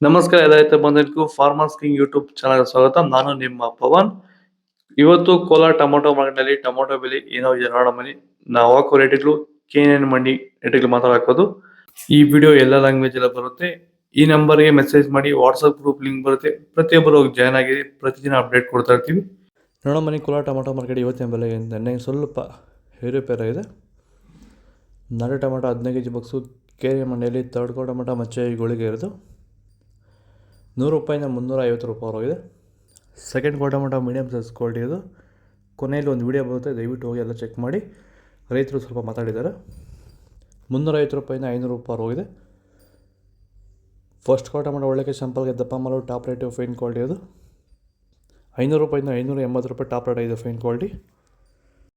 ನಮಸ್ಕಾರ ರೈತ ಬಂಧುಗಳಿಗೂ farmers king YouTube channel ಸ್ವಾಗತ. ನಾನು ನಿಮ್ಮ ಪವನ್. ಇವತ್ತು ಕೋಲಾರ ಟೊಮೊಟೊ ಮಾರ್ಕೆಟ್ನಲ್ಲಿ ಟೊಮೊಟೊ ಬೆಲೆ ಏನೋ ಇದೆ ನೋಡೋಣ ಬನ್ನಿ. ನಾವು ಹಾಕೋ ರೇಟ್ಗಳು KNN ಮಂಡಿ ರೇಟ್ಗಳು ಮಾತಾಡೋದು. ಈ ವಿಡಿಯೋ ಎಲ್ಲ ಲ್ಯಾಂಗ್ವೇಜ್ ಎಲ್ಲ ಬರುತ್ತೆ. ಈ ನಂಬರ್ಗೆ ಮೆಸೇಜ್ ಮಾಡಿ, ವಾಟ್ಸಪ್ ಗ್ರೂಪ್ ಲಿಂಕ್ ಬರುತ್ತೆ, ಪ್ರತಿಯೊಬ್ಬರು ಜಾಯ್ನ್ ಆಗಿ ಪ್ರತಿದಿನ ಅಪ್ಡೇಟ್ ಕೊಡ್ತಾ ಇರ್ತೀವಿ. ನೋಡೋಣ ಬನ್ನಿ, ಕೋಲಾರ ಟೊಮೊಟೊ ಮಾರ್ಕೆಟ್ ಇವತ್ತಿನ ಬೆಲೆ ನೆನ್ನೆ ಸ್ವಲ್ಪ ಏರುಪೇರಾಗಿದೆ. ನಾಟಿ ಟೊಮೊಟೊ 15 kg ಬಾಕ್ಸು KNN ಮಂಡಿಯಲ್ಲಿ ತರ್ಡ್ ಕೋ ಟೊಮೊಟೊ ಮಚ್ಚೆ ಗೋಳಿಗೆ ಇರೋದು ₹100 350 ಹೋಗಿದೆ. ಸೆಕೆಂಡ್ ಕೋ ಟೊಮೊಟೊ ಮೀಡಿಯಮ್ ಸೈಜ್ ಕ್ವಾಲಿಟಿ ಇದು. ಕೊನೆಯಲ್ಲಿ ಒಂದು ವೀಡಿಯೋ ಬರುತ್ತೆ, ದಯವಿಟ್ಟು ಹೋಗಿ ಎಲ್ಲ ಚೆಕ್ ಮಾಡಿ. ರೈತರು ಸ್ವಲ್ಪ ಮಾತಾಡಿದ್ದಾರೆ. ₹350 500 ಹೋಗಿದೆ. ಫಸ್ಟ್ ಕೋ ಟೊಮೊಟೊ ಒಳ್ಳೆಗೆ ಸಂಪಲ್ಗೆ ದಪ್ಪ ಮಾಲು ಟಾಪ್ ರೇಟು ಫೈನ್ ಕ್ವಾಲಿಟಿ ಅದು. ₹500 580 ಟಾಪ್ ರೇಟ್ ಇದೆ ಫೈನ್ ಕ್ವಾಲಿಟಿ.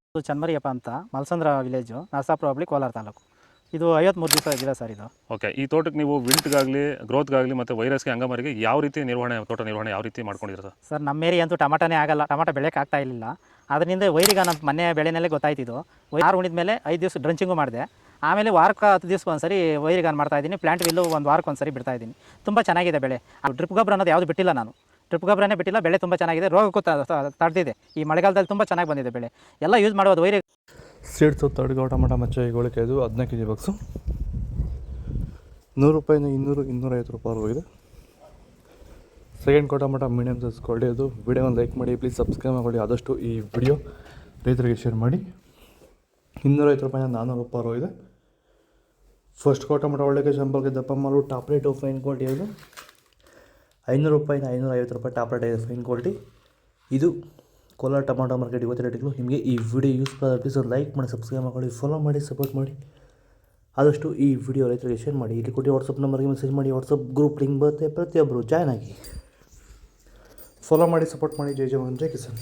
ಇದು ಚನ್ಮರಿಯಪ್ಪ ಅಂತ, ಮಲ್ಸಂದ್ರ ವಿಲೇಜು, ನರಸಾಪುರ ಹೋಬಳಿ, ಕೋಲಾರ ತಾಲೂಕು. ಇದು 53 ದಿವಸ ಗಿಡ ಸರ್ ಇದು. ಓಕೆ, ಈ ತೋಟಕ್ಕೆ ನೀವು ವಿಲ್ಟ್ಗಾಗಲಿ, ಗ್ರೋತ್ಗಾಗಲಿ ಮತ್ತು ವೈರಸ್ಗೆ, ಅಂಗಮಾರಿಗೆ ಯಾವ ರೀತಿ ತೋಟ ನಿರ್ವಹಣೆ ಯಾವ ರೀತಿ ಮಾಡ್ಕೊಂಡಿದ್ದೀರಾ ಸರ್? ನಮ್ಮ ಏರಿಯಾ ಅಂತೂ ಟಮಾಟನೇ ಆಗಲ್ಲ, ಟಮಾಟೋ ಬೆಳೆಯೋಕೆ ಆಗ್ತಾ ಇರಲಿಲ್ಲ. ಅದರಿಂದ ವೈರಿಗ ನಮ್ಮ ಮನೆ ಬೆಳೆನಲ್ಲೇ ಗೊತ್ತಾಯ್ತಿದ್ದು. 6 ಉಣಿದ ಮೇಲೆ 5 ದಿವಸ ಡ್ರಂಚಿಂಗು ಮಾಡಿದೆ. ಆಮೇಲೆ ವಾರಕ್ಕೆ 10 ದಿವಸಕ್ಕೆ ಒಂದ್ಸರಿ ವೈರಿಗಾನ್ ಮಾಡ್ತಾಯಿದ್ದೀನಿ. ಪ್ಲಾಂಟ್ ವಿಲ್ಲು ಒಂದು ವಾರಕ್ಕೆ ಒಂದ್ಸರಿ ಬಿಡ್ತಾಯಿದ್ದೀನಿ. ತುಂಬ ಚೆನ್ನಾಗಿದೆ ಬೆಳೆ. ಡ್ರಿಪ್ ಗೊಬ್ಬರ ಅನ್ನೋದು ಯಾವುದು ಬಿಟ್ಟಿಲ್ಲ ನಾನು. ಡ್ರಿಪ್ ಗೊಬ್ಬರನೇ ಬಿಟ್ಟಿಲ್ಲ. ಬೆಳೆ ತುಂಬ ಚೆನ್ನಾಗಿದೆ. ರೋಗಕ್ಕೂ ತಡೆದಿದೆ. ಈ ಮಳೆಗಾಲದಲ್ಲಿ ತುಂಬ ಚೆನ್ನಾಗಿ ಬಂದಿದೆ ಬೆಳೆ. ಎಲ್ಲ ಯೂಸ್ ಮಾಡೋದು ವೈರಿ ಸೀಡ್ಸು ತರ್ಡ್ ಕೋ ಟೊಮೊಟೊ ಮಚ್ಚೆ ಗೋಳಿಗೆ ಇದು 15 kg ಬಾಕ್ಸು ₹100 250 ಹೋಗಿದೆ. ಸೆಕೆಂಡ್ ಕೋ ಟೊಮೊಟೊ ಮೀಡಿಯಮ್ ಸೈಜ್ ಕ್ವಾಲಿಟಿ ಇದು. ವಿಡಿಯೋನ ಲೈಕ್ ಮಾಡಿ, ಪ್ಲೀಸ್ ಸಬ್ಸ್ಕ್ರೈಬ್ ಮಾಡಿ. ಆದಷ್ಟು ಈ ವಿಡಿಯೋ ರೈತರಿಗೆ ಶೇರ್ ಮಾಡಿ. ₹250 400 ಹೋಗಿದೆ. ಫಸ್ಟ್ ಕೋ ಟೊಮೊಟೊ ಒಳ್ಳೆಗೆ ಸಂಪಲ್ಗೆ ದಪ್ಪ ಮಾಲು ಟಾಪ್ ರೇಟು ಫೈನ್ ಕ್ವಾಲಿಟಿ ಇದು. ₹500 550 ಟಾಪ್ ರೇಟ್ ಇದೆ ಫೈನ್ ಕ್ವಾಲಿಟಿ. ಇದು ಕೋಲಾರ ಟೊಮೊಟೊ ಮಾರ್ಕೆಟ್ ಇವತ್ತು ರೇಟ್ಗಳು. ನಿಮಗೆ ಈ ವಿಡಿಯೋ ಯೂಸ್ಫುಲ್ ಆದರೆ ಪ್ಲೀಸ್ ಲೈಕ್ ಮಾಡಿ, ಸಬ್ಸ್ಕ್ರೈಬ್ ಮಾಡಿ, ಫಾಲೋ ಮಾಡಿ, ಸಪೋರ್ಟ್ ಮಾಡಿ. ಆದಷ್ಟು ಈ ವಿಡಿಯೋ ರೈತರಿಗೆ ಶೇರ್ ಮಾಡಿ. ಇಲ್ಲಿ ಕೊಟ್ಟು ವಾಟ್ಸಪ್ ನಂಬರ್ಗೆ ಮೆಸೇಜ್ ಮಾಡಿ, ವಾಟ್ಸಪ್ ಗ್ರೂಪ್ ಲಿಂಕ್ ಬರುತ್ತೆ, ಪ್ರತಿಯೊಬ್ಬರು ಜಾಯ್ನ್ ಆಗಿ ಫಾಲೋ ಮಾಡಿ, ಸಪೋರ್ಟ್ ಮಾಡಿ. ಜೈ ಜವಾನ್, ಜೈ ಕಿಸಾನ್.